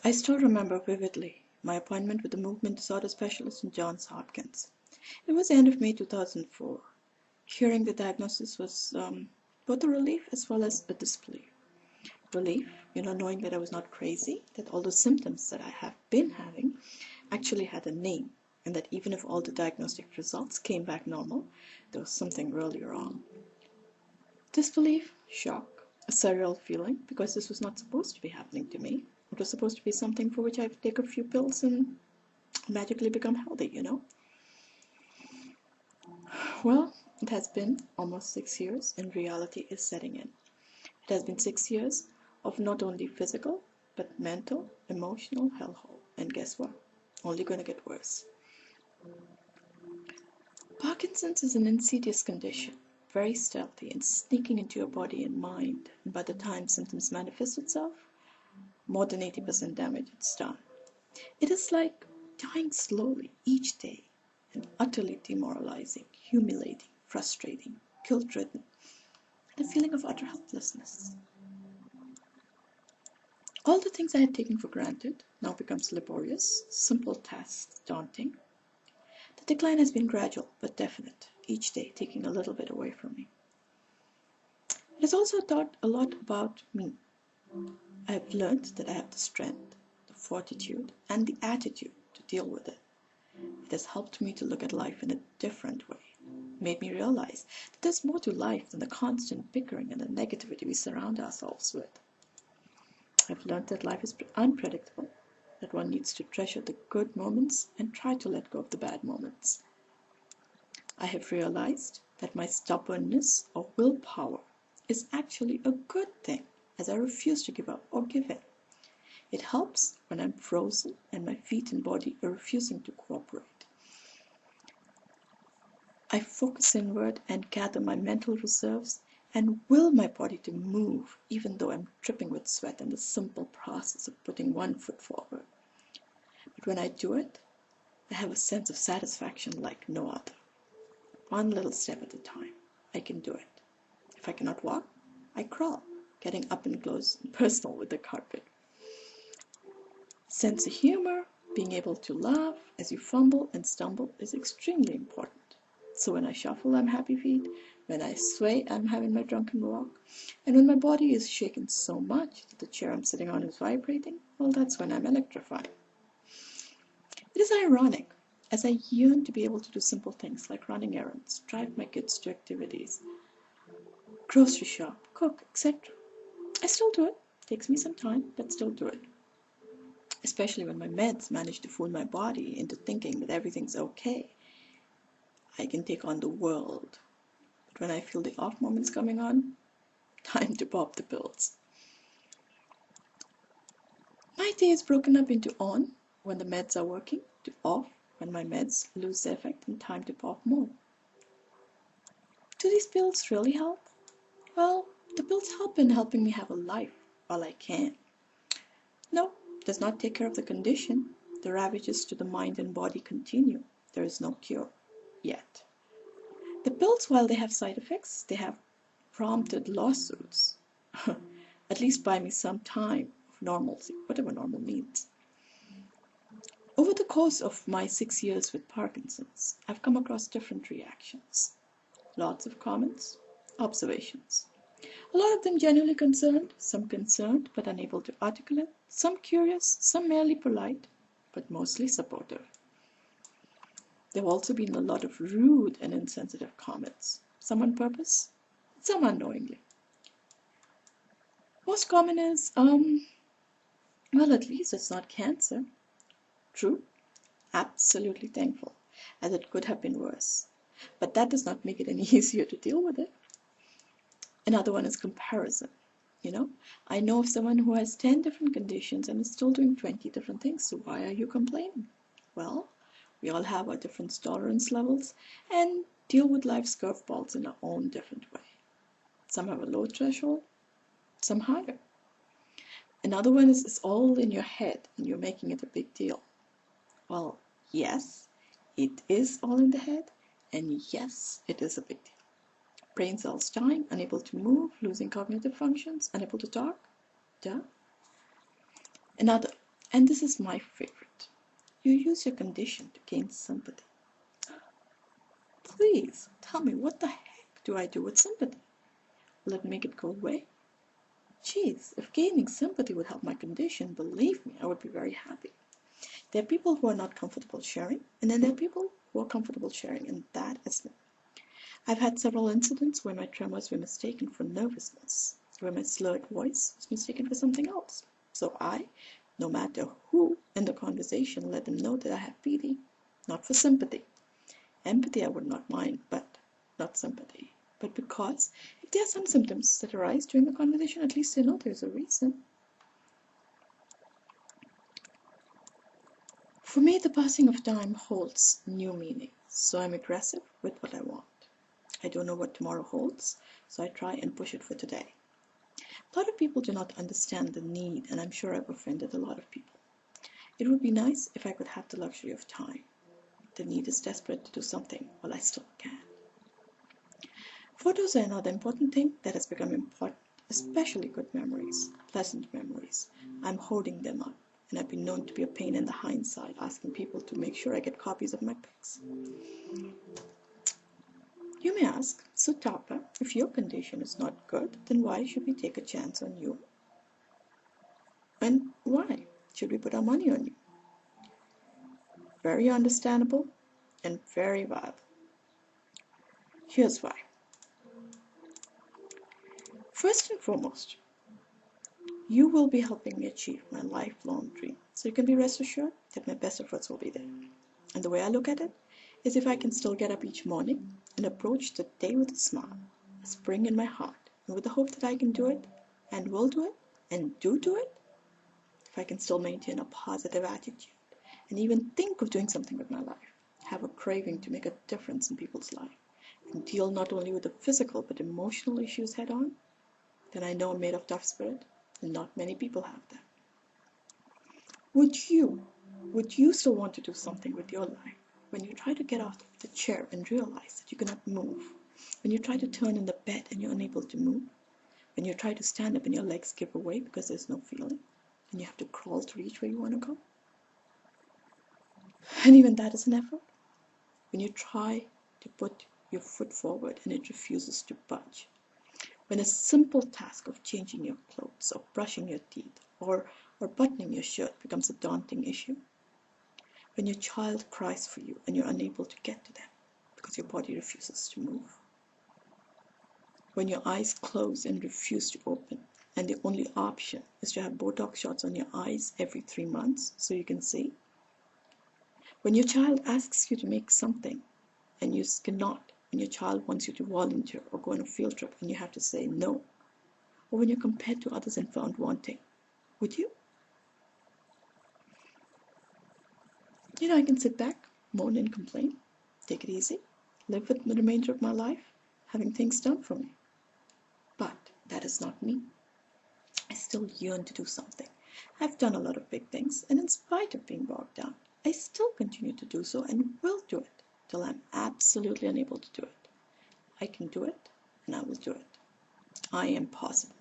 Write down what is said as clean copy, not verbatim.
I still remember vividly my appointment with the movement disorder specialist in Johns Hopkins. It was the end of May 2004. Hearing the diagnosis was both a relief as well as a disbelief. Relief, knowing that I was not crazy, that all the symptoms that I have been having actually had a name, and that even if all the diagnostic results came back normal, there was something really wrong. Disbelief, shock, a surreal feeling, because this was not supposed to be happening to me. It was supposed to be something for which I would take a few pills and magically become healthy, Well, it has been almost 6 years and reality is setting in. It has been 6 years of not only physical, but mental, emotional hellhole. And guess what? Only going to get worse. Parkinson's is an insidious condition, very stealthy and sneaking into your body and mind. And by the time symptoms manifest itself, more than 80% damage is done. It is like dying slowly each day and utterly demoralizing, humiliating, frustrating, guilt-ridden, and a feeling of utter helplessness. All the things I had taken for granted now becomes laborious, simple tasks daunting. The decline has been gradual but definite, each day taking a little bit away from me. It has also taught a lot about me. I have learned that I have the strength, the fortitude, and the attitude to deal with it. It has helped me to look at life in a different way. It made me realize that there's more to life than the constant bickering and the negativity we surround ourselves with. I've learned that life is unpredictable, that one needs to treasure the good moments and try to let go of the bad moments. I have realized that my stubbornness or willpower is actually a good thing, as I refuse to give up or give in. It helps when I'm frozen and my feet and body are refusing to cooperate. I focus inward and gather my mental reserves and will my body to move, even though I'm dripping with sweat in the simple process of putting one foot forward. But when I do it, I have a sense of satisfaction like no other. One little step at a time, I can do it. If I cannot walk, I crawl, getting up and close and personal with the carpet. Sense of humor, being able to laugh as you fumble and stumble is extremely important. So when I shuffle, I'm happy feet. When I sway, I'm having my drunken walk. And when my body is shaken so much that the chair I'm sitting on is vibrating, well, that's when I'm electrified. It is ironic, as I yearn to be able to do simple things like running errands, drive my kids to activities, grocery shop, cook, etc. I still do it. It takes me some time, but still do it. Especially when my meds manage to fool my body into thinking that everything's okay. I can take on the world. But when I feel the off moments coming on, time to pop the pills. My day is broken up into on, when the meds are working, to off, when my meds lose their effect, and time to pop more. Do these pills really help? Well, the pills help in helping me have a life while I can. No, it does not take care of the condition. The ravages to the mind and body continue. There is no cure yet. The pills, while they have side effects, they have prompted lawsuits. At least buy me some time of normalcy, whatever normal means. Over the course of my 6 years with Parkinson's, I've come across different reactions. Lots of comments, observations. A lot of them genuinely concerned, some concerned but unable to articulate, some curious, some merely polite, but mostly supportive. There have also been a lot of rude and insensitive comments, some on purpose, some unknowingly. Most common is, well, at least it's not cancer. True, absolutely thankful, as it could have been worse. But that does not make it any easier to deal with it. Another one is comparison. I know of someone who has 10 different conditions and is still doing 20 different things, so why are you complaining? Well, we all have our different tolerance levels and deal with life's curveballs in our own different way. Some have a low threshold, some higher. Another one is it's all in your head and you're making it a big deal. Well, yes, it is all in the head, and yes, it is a big deal. Brain cells dying, unable to move, losing cognitive functions, unable to talk. Duh. Another, And this is my favorite. You use your condition to gain sympathy. Please tell me, what the heck do I do with sympathy? Will it make it go away? Geez, if gaining sympathy would help my condition, believe me, I would be very happy. There are people who are not comfortable sharing, and then there are people who are comfortable sharing, and that is me. I've had several incidents where my tremors were mistaken for nervousness, where my slurred voice was mistaken for something else. So I, no matter who in the conversation, let them know that I have pity, not for sympathy. Empathy I would not mind, but not sympathy. But because if there are some symptoms that arise during the conversation, at least they know there's a reason. For me, the passing of time holds new meaning, so I'm aggressive with what I want. I don't know what tomorrow holds, so I try and push it for today. A lot of people do not understand the need, and I'm sure I've offended a lot of people. It would be nice if I could have the luxury of time. The need is desperate to do something while I still can. Photos are another important thing that has become important, especially good memories, pleasant memories. I'm holding them up, and I've been known to be a pain in the hindsight, asking people to make sure I get copies of my pics. You may ask, so Tapa, if your condition is not good, then why should we take a chance on you? And why should we put our money on you? Very understandable and very viable. Here's why. First and foremost, you will be helping me achieve my lifelong dream. So you can be rest assured that my best efforts will be there. And the way I look at it is, if I can still get up each morning and approach the day with a smile, a spring in my heart, and with the hope that I can do it and will do it and do it, if I can still maintain a positive attitude and even think of doing something with my life, have a craving to make a difference in people's life, and deal not only with the physical but emotional issues head on, then I know I'm made of tough spirit, and not many people have that. Would you still want to do something with your life when you try to get out of the chair and realize that you cannot move? When you try to turn in the bed and you're unable to move? When you try to stand up and your legs give away because there's no feeling, and you have to crawl to reach where you want to go? And even that is an effort. When you try to put your foot forward and it refuses to budge. When a simple task of changing your clothes, or brushing your teeth, or buttoning your shirt becomes a daunting issue. When your child cries for you and you're unable to get to them because your body refuses to move. When your eyes close and refuse to open, and the only option is to have Botox shots on your eyes every 3 months so you can see. When your child asks you to make something and you cannot, when your child wants you to volunteer or go on a field trip and you have to say no, or when you're compared to others and found wanting, would you? I can sit back, moan and complain, take it easy, live with the remainder of my life, having things done for me. But that is not me. I still yearn to do something. I've done a lot of big things, and in spite of being bogged down, I still continue to do so and will do it till I'm absolutely unable to do it. I can do it, and I will do it. I am possible.